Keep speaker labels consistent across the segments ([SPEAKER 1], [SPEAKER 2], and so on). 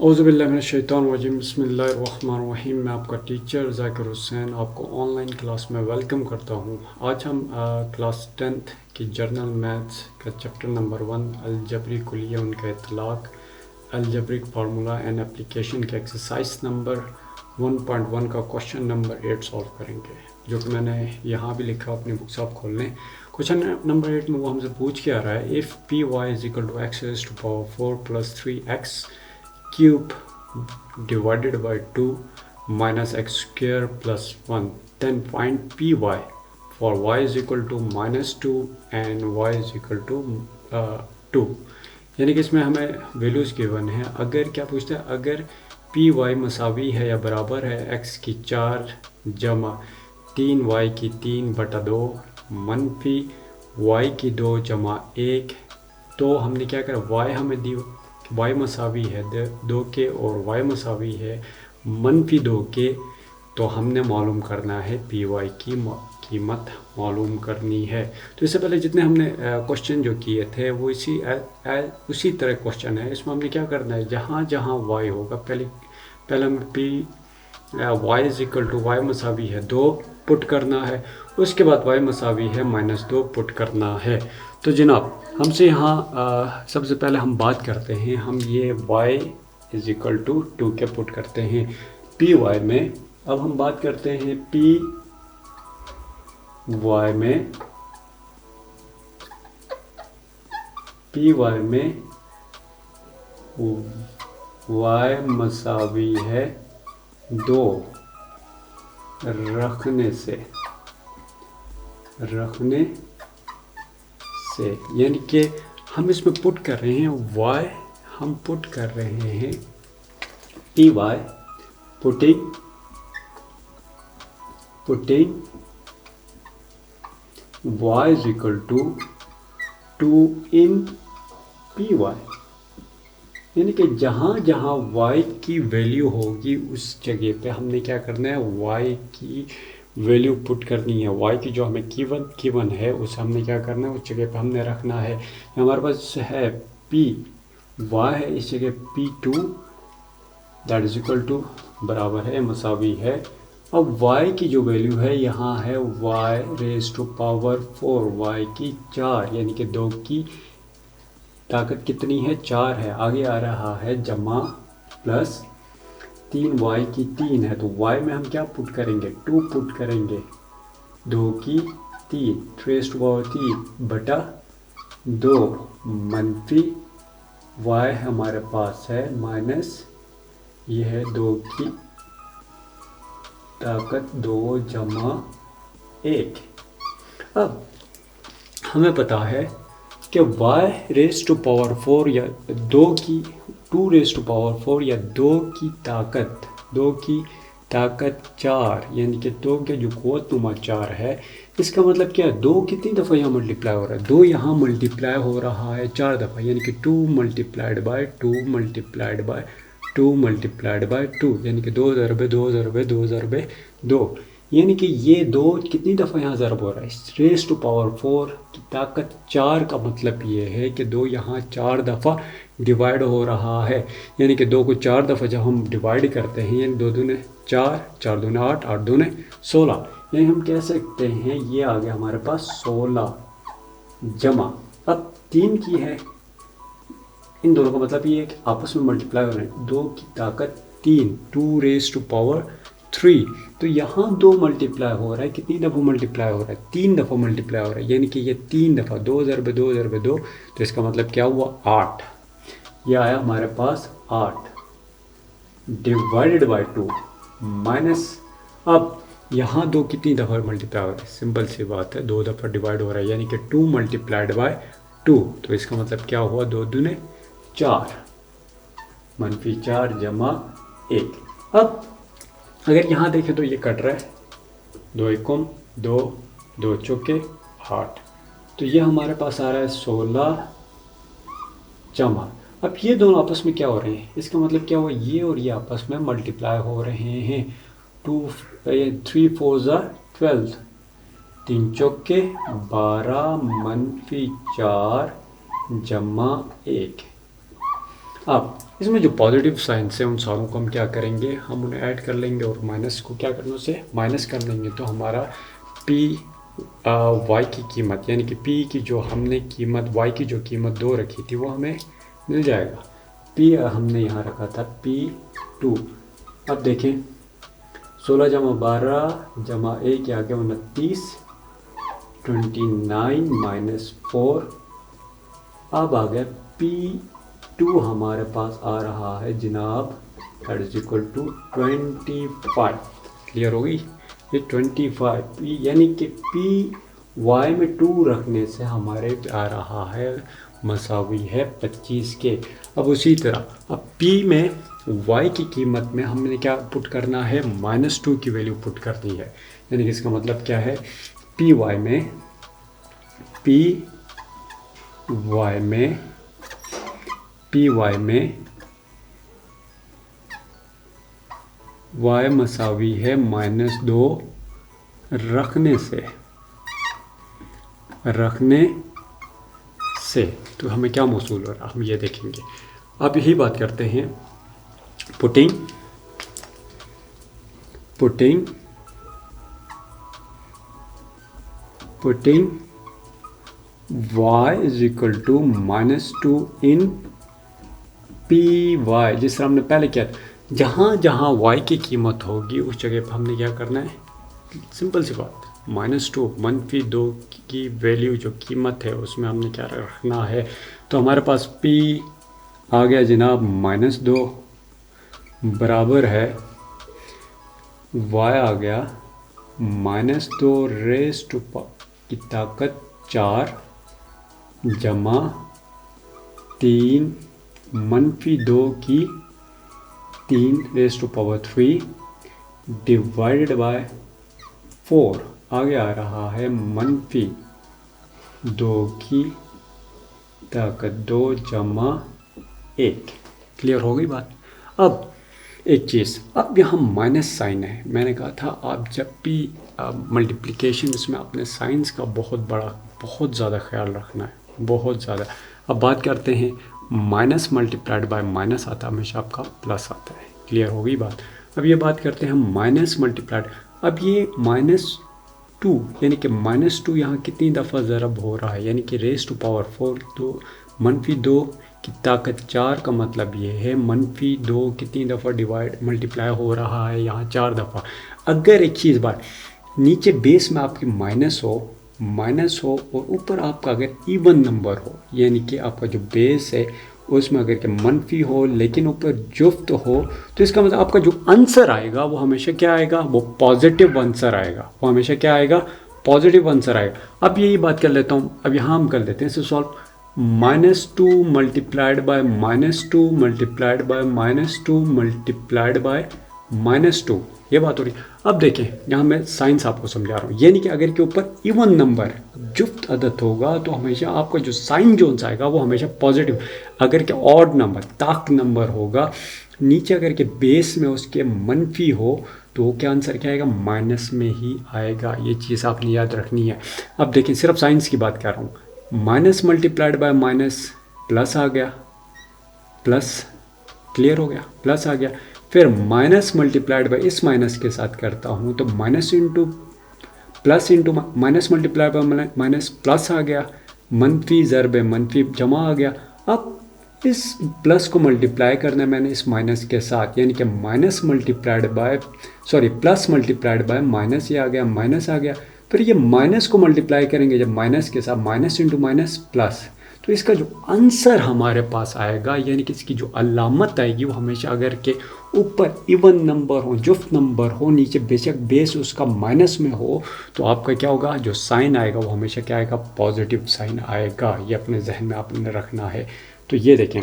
[SPEAKER 1] औज़ुबिल्लाहिमिनश्शैतानिर्रजीम बिस्मिल्लाहिर्रहमानिर्रहीम। मैं आपका टीचर ज़ाकिर हुसैन आपको ऑनलाइन क्लास में वेलकम करता हूँ। आज हम क्लास 10th की जर्नल मैथ्स का चैप्टर नंबर 1 अलजबरी कुलिया उनका इतलाक़ अलजब्रिक फार्मूला एंड एप्लीकेशन के एक्सरसाइज नंबर 1.1 का क्वेश्चन नंबर 8 सॉल्व करेंगे, जो कि मैंने यहाँ भी लिखा, अपनी बुक्स आप खोल लें। क्वेश्चन नंबर 8 में वो हमसे पूछ के आ रहा है, if P Y is equal to X raise to power 4 plus 3x cube divided by 2 minus x square plus 1, then find py for y is equal to minus 2 and y is equal to 2। यानी कि इसमें हमें values given है। अगर क्या पूछता है, अगर पी वाई मसावी है या बराबर है x की 4 जमा 3y की 3/2 मनफी y की 2 जमा 1, तो हमने क्या करा, y हमें दी y मसावी है 2 के और y मसावी है -2 के, तो हमने मालूम करना है पी वाई की कीमत मालूम करनी है। तो इससे पहले जितने हमने क्वेश्चन जो किए थे वो उसी तरह क्वेश्चन है। इसमें हमने क्या करना है, जहाँ जहाँ y होगा पहले हमें p Y is equal to y मसावी है 2 पुट करना है, उसके बाद y मसावी है -2 पुट करना है। तो जनाब हमसे यहाँ सबसे पहले हम बात करते हैं, हम ये y इज इक्वल टू 2 के पुट करते हैं पी वाई में। अब हम बात करते हैं पी वाई में, y मसावी है 2 रखने से, यानी कि हम इसमें पुट कर रहे हैं y, हम पुट कर रहे हैं P Y, putting y is equal to 2 in P Y, यानी कि जहाँ जहाँ y की वैल्यू होगी उस जगह पे हमने क्या करना है, y की वैल्यू पुट करनी है। y की जो हमें गिवन है उसे हमने क्या करना है, उस जगह पे हमने रखना है। हमारे पास है पी वाई है, इस जगह P2 that is equal to बराबर है मसावी है। अब y की जो वैल्यू है यहाँ है y raise to power 4, y की 4, यानी कि 2 की ताकत कितनी है, 4 है। आगे आ रहा है जमा प्लस 3y की 3 है, तो y में हम क्या पुट करेंगे, 2 पुट करेंगे, 2 की 3 रेज़ टू पावर 3 बटा 2 मनफी y हमारे पास है माइनस, ये है 2 की ताकत 2 जमा 1। अब हमें पता है कि y रेज़ टू पावर 4 या 2 रेज़ टू पावर 4 या 2 की ताकत 4, यानी कि 2 के जो क़ुव्वतनुमा 4 है, इसका मतलब क्या है, 2 कितनी दफ़ा यहाँ मल्टीप्लाई हो रहा है, 2 यहाँ मल्टीप्लाई हो रहा है 4 दफ़ा, यानी कि 2 multiplied by 2 multiplied by 2 multiplied by 2, यानी कि 2 ज़रबे 2 ज़रबे 2 ज़रबे 2, यानी कि ये 2 कितनी दफ़ा यहाँ ज़रब हो रहा है, रेज़ टू पावर 4 की ताकत 4 का मतलब ये है कि 2 यहाँ 4 दफ़ा डिवाइड हो रहा है, यानी कि 2 को 4 दफ़ा जब हम डिवाइड करते हैं, यानी 2 दूने 4, 4 दूने 8, 8 दूने 16, यानी हम कह सकते हैं ये आ गया हमारे पास 16 जमा, अब 3 की है, इन दोनों का मतलब ये है कि आपस में मल्टीप्लाई हो रहे हैं, 2 की ताकत 3, 2 रेज़ टू पावर 3, तो यहाँ 2 मल्टीप्लाई हो रहा है, कितनी दफ़ा मल्टीप्लाई हो रहा है, 3 दफ़ा मल्टीप्लाई हो रहा है, यानी कि ये 3 दफ़ा 2 ज़रबे 2 ज़रबे 2, तो इसका मतलब क्या हुआ 8, ये आया हमारे पास 8 डिवाइडेड बाय 2 माइनस, अब यहाँ 2 कितनी दफ़ा मल्टीप्लाई हो रहा है, सिंपल सी बात है, 2 दफ़ा डिवाइड हो रहा है, यानी कि 2 मल्टीप्लाइड बाय 2, तो इसका मतलब क्या हुआ, 2 दूने 4 मनफी 4 जमा 1। अब अगर यहाँ देखें तो ये कट रहा है, 2 एकम 2, 2 चौके 8, तो ये हमारे पास आ रहा है 16 जमा, अब ये दोनों आपस में क्या हो रहे हैं, इसका मतलब क्या हुआ, ये और ये आपस में मल्टीप्लाई हो रहे हैं, 3 4 12, 3 चौके 12 मनफी 4 जमा 1। अब इसमें जो पॉजिटिव साइंस है उन सारों को हम क्या करेंगे, हम उन्हें ऐड कर लेंगे और माइनस को क्या करना, उससे माइनस कर लेंगे। तो हमारा पी वाई की कीमत यानी कि पी की जो हमने कीमत, वाई की जो कीमत 2 रखी थी वो हमें मिल जाएगा। पी हमने यहाँ रखा था P2। अब देखें 16 जमा 12 जमा 1 आ गया 29, 29 माइनस 4। अब आ गया P2 हमारे पास आ रहा है जनाब, that is equal to 25। Clear हो गई ये 25 यानी कि पी वाई में 2 रखने से हमारे आ रहा है मसावी है 25 के। अब उसी तरह अब P में y की कीमत में हमने क्या पुट करना है, -2 की वैल्यू पुट करनी है। यानी कि इसका मतलब क्या है, पी वाई में y मसावी है -2 रखने से तो हमें क्या मौसूल हो रहा है हम ये देखेंगे। अब यही बात करते हैं, putting y is equal to -2 in P Y. जिस तरह हमने पहले किया, जहाँ जहाँ y की कीमत होगी उस जगह पर हमने क्या करना है, सिंपल सी बात, -2 -2 की वैल्यू जो कीमत है उसमें हमने क्या रखना है। तो हमारे पास P आ गया जनाब -2 बराबर है y आ गया -2 रेज़ टू की ताकत 4 जमा 3 -2 की 3 raise to power 3 divided by 4 आगे आ रहा है -2 की ताकत 2 जमा 1। क्लियर हो गई बात। अब एक चीज़, अब यहाँ माइनस साइन है। मैंने कहा था आप जब भी मल्टीप्लिकेशन इसमें अपने साइंस का बहुत ज़्यादा ख्याल रखना है, बहुत ज़्यादा। अब बात करते हैं, माइनस मल्टीप्लाइड बाय माइनस आता है हमेशा आपका प्लस आता है। क्लियर हो गई बात। अब ये बात करते हैं हम माइनस मल्टीप्लाइड, अब ये -2 यानी कि -2 यहाँ कितनी दफ़ा ज़रब हो रहा है, यानी कि रेज़ टू पावर 4, तो -2 की ताकत 4 का मतलब ये है -2 कितनी दफ़ा मल्टीप्लाई हो रहा है, यहाँ 4 दफ़ा। अगर एक चीज़ बात, नीचे बेस में आपकी माइनस हो और ऊपर आपका अगर इवन नंबर हो, यानी कि आपका जो बेस है उसमें अगर के मनफी हो लेकिन ऊपर जुफ्त हो, तो इसका मतलब आपका जो आंसर आएगा वो हमेशा क्या आएगा, वो पॉजिटिव आंसर आएगा। वो हमेशा क्या आएगा, पॉजिटिव आंसर आएगा। अब यही बात कर लेता हूँ, अब यहाँ हम कर लेते हैं इसे solve. -2 multiplied by -2 multiplied by -2 multiplied by -2, ये बात हो रही। अब देखें, यहाँ मैं साइंस आपको समझा रहा हूँ, यानी कि अगर के ऊपर इवन नंबर जुफ्त अदद होगा तो हमेशा आपका जो साइन जोन आएगा वो हमेशा पॉजिटिव। अगर के ऑड नंबर, ताक नंबर होगा, नीचे अगर के बेस में उसके मनफी हो तो क्या आंसर क्या आएगा, माइनस में ही आएगा। ये चीज़ आपने याद रखनी है। अब देखें, सिर्फ साइंस की बात कर रहा हूँ। Minus multiplied by minus plus आ गया, प्लस, क्लियर हो गया, प्लस आ गया। फिर माइनस मल्टीप्लाइड बाय इस माइनस के साथ करता हूँ तो minus into plus into minus multiplied by minus plus आ गया, मनफी ज़रब मनफी जमा आ गया। अब इस प्लस को मल्टीप्लाई करना है मैंने इस माइनस के साथ, यानी कि प्लस मल्टीप्लाइड बाय माइनस, ये आ गया, माइनस आ गया। फिर ये माइनस को मल्टीप्लाई करेंगे जब माइनस के साथ, माइनस इंटू माइनस प्लस, तो इसका जो आंसर हमारे पास आएगा, यानी कि इसकी जो अलामत आएगी वो हमेशा अगर के ऊपर इवन नंबर हो, जुफ्त नंबर हो, नीचे बेशक बेस उसका माइनस में हो, तो आपका क्या होगा, जो साइन आएगा वो हमेशा क्या आएगा, पॉजिटिव साइन आएगा। ये अपने जहन में आपने रखना है। तो ये देखें,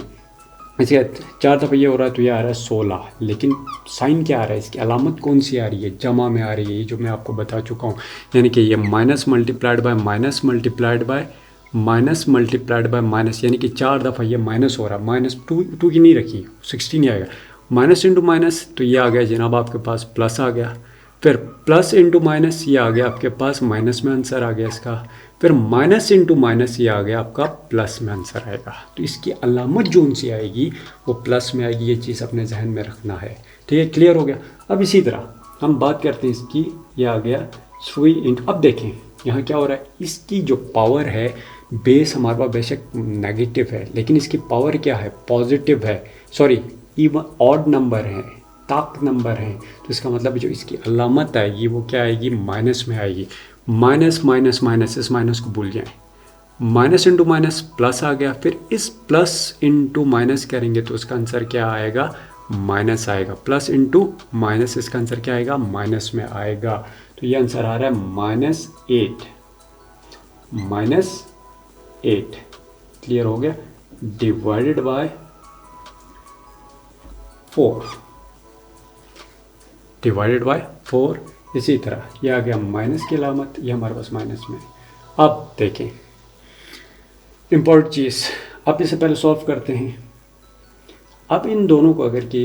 [SPEAKER 1] इसके 4 दफ़ा ये हो रहा है तो ये आ रहा है 16, लेकिन साइन क्या आ रहा है, इसकी अलामत कौन सी आ रही है, जमा में आ रही है, ये जो मैं आपको बता चुका हूँ। यानी कि ये minus multiplied by minus multiplied by minus multiplied by minus, यानी कि 4 दफ़ा ये माइनस हो रहा है। -2 की नहीं रखी, 16 आएगा। माइनस इंटू माइनस, तो ये आ गया जनाब आपके पास प्लस आ गया। फिर प्लस इंटू माइनस, ये आ गया आपके पास माइनस में आंसर आ गया इसका। फिर माइनस इंटू माइनस ये आ गया आपका प्लस में आंसर आएगा। तो इसकी अलामत जो सी आएगी वो प्लस में आएगी, ये चीज़ अपने जहन में रखना है। ठीक है, क्लियर हो गया। अब इसी तरह हम बात करते हैं इसकी, ये आ गया 3 इंटू, अब देखें यहाँ क्या हो रहा है, इसकी जो पावर है, बेस हमारे पास बेशक नेगेटिव है लेकिन इसकी पावर क्या है, पॉजिटिव है, सॉरी इवन ऑड नंबर है, ताक नंबर है। तो इसका मतलब जो इसकी अलामत आएगी वो क्या आएगी, माइनस में आएगी। माइनस माइनस माइनस, इस माइनस को भूल जाएं, माइनस इंटू माइनस प्लस आ गया, फिर इस प्लस इंटू माइनस करेंगे तो इसका आंसर क्या आएगा, माइनस आएगा। प्लस इंटू माइनस, इसका आंसर क्या आएगा, माइनस में आएगा। तो ये आंसर आ रहा है -8, -8, क्लियर हो गया, डिवाइडेड बाय 4, डिवाइडेड बाय 4। इसी तरह ये आ गया माइनस की अलामत, ये हमारे पास माइनस में। अब देखें इम्पोर्टेंट चीज़, अब इसे पहले सॉल्व करते हैं। अब इन दोनों को अगर कि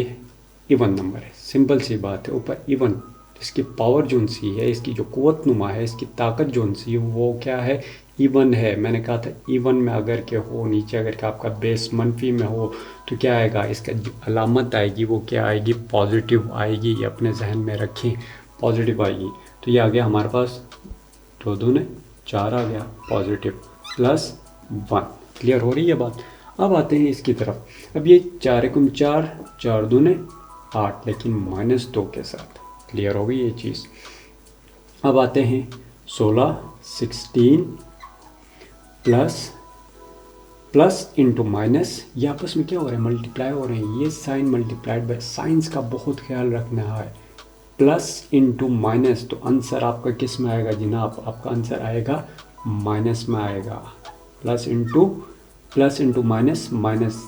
[SPEAKER 1] इवन नंबर है, सिंपल सी बात है, ऊपर इवन, इसकी पावर जो सी है, इसकी जो कुव्वत नुमा है, इसकी ताकत जो सी है वो क्या है, इवन है। मैंने कहा था इवन में अगर के हो, नीचे अगर के आपका बेस मनफी में हो तो क्या आएगा, इसका जो अलामत आएगी वो क्या आएगी, पॉजिटिव आएगी। ये अपने जहन में रखें, पॉजिटिव आएगी। तो ये आ गया हमारे पास 2 दूने 4 आ गया, पॉजिटिव +1, क्लियर हो रही है बात। अब आते हैं इसकी तरफ, अब ये 4 × 4, 4 दूने 8, लेकिन -2 के साथ, क्लियर हो गई ये चीज़। अब आते हैं 16, 16 प्लस इंटू माइनस, ये आपस में क्या हो रहा है, मल्टीप्लाई हो रहे हैं। ये साइन मल्टीप्लाइड बाय, साइंस का बहुत ख्याल रखना है। प्लस इंटू माइनस, तो आंसर आपका किस में आएगा जनाब, आपका आंसर आएगा माइनस में आएगा। प्लस इंटू माइनस, माइनस,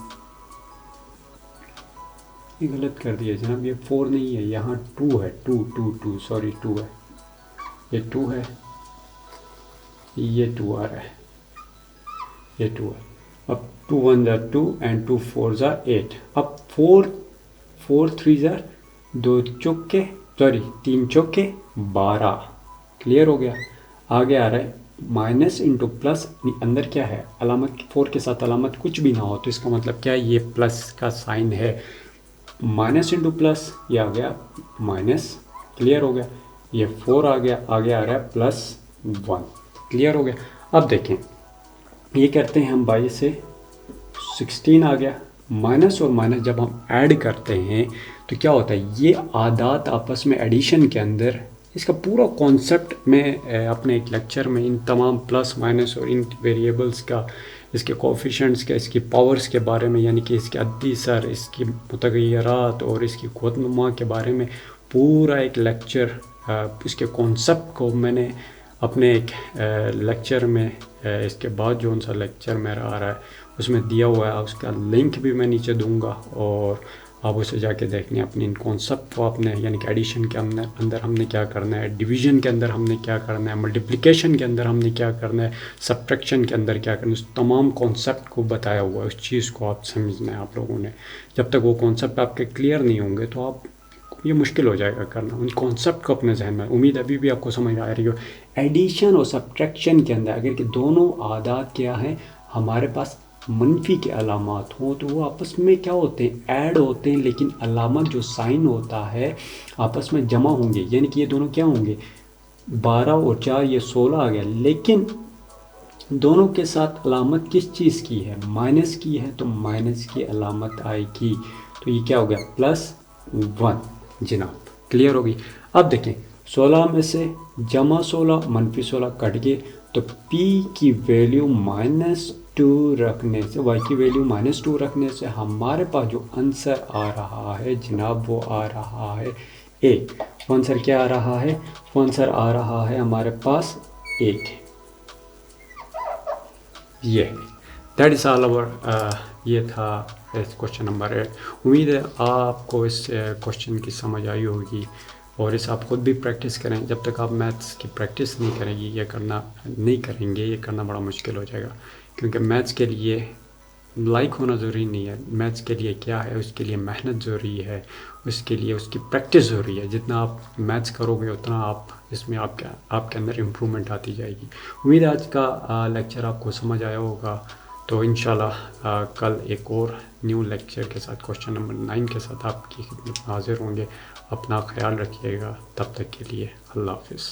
[SPEAKER 1] ये गलत कर दिया जनाब, ये 4 नहीं है, यहाँ 2 है, 2 सॉरी 2 है, ये 2 है, ये 2 आ रहा है, ये 2 है। अब 2 1 ज़ा 2 एंड 2 4 ज़ा 8। अब 4 3 ज़ा 2 चौके, सॉरी 3 चौके 12, क्लियर हो गया। आगे आ रहा है माइनस इंटू प्लस, अंदर क्या है, अलामत 4 के साथ अलामत कुछ भी ना हो तो इसका मतलब क्या है, ये प्लस का साइन है। माइनस इंटू प्लस, ये आ गया माइनस, क्लियर हो गया। ये 4 आ गया, आगे आ रहा है +1, क्लियर हो गया। अब देखें ये करते हैं हम 22 से 16 आ गया। माइनस और माइनस जब हम ऐड करते हैं तो क्या होता है, ये आदात आपस में एडिशन के अंदर, इसका पूरा कॉन्सेप्ट मैं अपने एक लेक्चर में इन तमाम प्लस माइनस और इन वेरिएबल्स का, इसके कोफिशेंट्स का, इसकी पावर्स के बारे में, यानी कि इसके अद्दी सर, इसकी मुतगय्यरात और इसकी क़ुव्वत-नुमा के बारे में पूरा एक लेक्चर, इसके कॉन्सेप्ट को मैंने अपने एक लेक्चर में, इसके बाद जो सा लेक्चर मेरा आ रहा है उसमें दिया हुआ है, उसका लिंक भी मैं नीचे दूंगा और आप उसे जाके देखने अपने इन कॉन्सेप्ट को अपने, यानी कि एडिशन के अंदर हमने क्या करना है, डिवीजन के अंदर हमने क्या करना है, मल्टीप्लिकेशन के अंदर हमने क्या करना है, सब्ट्रैक्शन के अंदर क्या करना है, उस तमाम कॉन्सेप्ट को बताया हुआ है। उस चीज़ को आप समझना है आप लोगों ने। जब तक वो कॉन्सेप्ट आपके क्लियर नहीं होंगे तो आप, ये मुश्किल हो जाएगा करना उन कॉन्सेप्ट को अपने जहन में। उम्मीद अभी भी आपको समझ आ रही हो। एडिशन और सब्ट्रैक्शन के अंदर अगर कि दोनों आदात क्या हैं, हमारे पास मनफी के अलामत हों तो वो आपस में क्या होते हैं, ऐड होते हैं, लेकिन अलामत जो साइन होता है आपस में जमा होंगे, यानी कि ये दोनों क्या होंगे, 12 और 4 ये 16 आ गया, लेकिन दोनों के साथ अलामत किस चीज़ की है, माइनस की है, तो माइनस की अलामत आएगी। तो ये क्या हो गया, +1 जनाब, क्लियर होगी। अब देखें 16 में से जमा 16 मनफी 16 कट गए, तो p की वैल्यू -2 रखने से, y की वैल्यू -2 रखने से हमारे पास जो आंसर आ रहा है जनाब वो आ रहा है 1। वो आंसर क्या आ रहा है, वो आंसर आ रहा है हमारे पास 1। ये दैट इज़ ऑल ओवर। ये था क्वेश्चन नंबर 8। उम्मीद है आपको इस क्वेश्चन की समझ आई होगी और इसे आप खुद भी प्रैक्टिस करें। जब तक आप मैथ्स की प्रैक्टिस नहीं करेंगे, ये करना बड़ा मुश्किल हो जाएगा, क्योंकि मैथ्स के लिए लाइक होना ज़रूरी नहीं है। मैथ्स के लिए क्या है, उसके लिए मेहनत ज़रूरी है, उसके लिए उसकी प्रैक्टिस ज़रूरी है। जितना आप मैथ्स करोगे उतना आप इसमें आपके अंदर इम्प्रूवमेंट आती जाएगी। उम्मीद है आज का लेक्चर आपको समझ आया होगा। तो इंशाल्लाह कल एक और न्यू लेक्चर के साथ, क्वेश्चन नंबर 9 के साथ आपकी खिदमत में हाजिर होंगे। अपना ख्याल रखिएगा, तब तक के लिए अल्लाह हाफिज़।